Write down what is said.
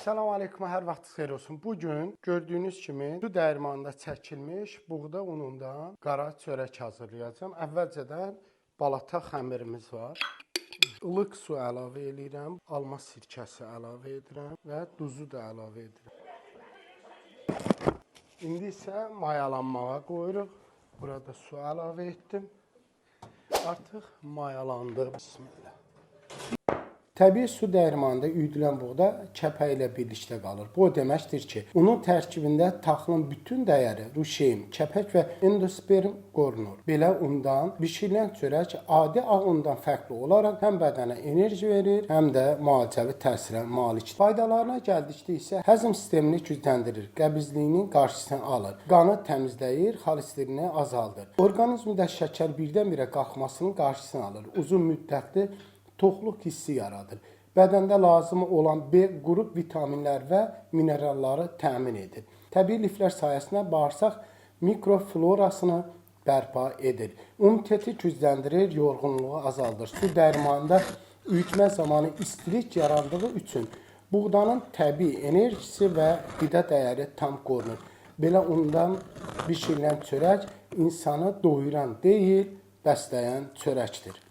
Salam aleyküm, hər vaxtınız xeyir olsun. Bugün gördüyünüz kimi su dəyirmanında çəkilmiş buğda unundan qara çörək hazırlayacağam. Əvvəlcədən balata xəmirimiz var. Ilıq su əlavə edirəm, alma sirkəsi əlavə edirəm və duzu da əlavə edirəm. İndi isə mayalanmağa qoyuruq. Burada su əlavə etdim. Artıq mayalandı. Bismillah. Təbii su dəyirmanında üyüdülən buğda kəpəyi ilə birlikdə qalır. Bu o deməkdir ki, unun tərkibində taxılın bütün dəyəri, ruşein, kəpək və endosperm qorunur. Belə undan bişirilən çörək adi ağ undan fərqli olaraq həm bədənə enerji verir, həm də müalicəvi təsirə malikdir. Faydalarına gəldikdə isə həzm sistemini gücləndirir, qəbizliyinin qarşısını alır, qanı təmizləyir, xolesterini azaldır. Orqanizmdə şəkər birdən-birə qalxmasının qarşısını alır, uzun müddətli toxluq hissi yaradır. Bədəndə lazım olan B qrup vitaminlər və mineralları təmin edir. Təbii liflər sayəsində bağırsaq mikroflorasını bərpa edir. İmmuniteti gücləndirir, yorğunluğu azaldır. Su dəyirmanında üyütmə zamanı istilik yarandığı üçün buğdanın təbii enerjisi və qida dəyəri tam qorunur. Belə undan bişirilən çörək insanı doyuran deyil, bəsləyən çörəkdir.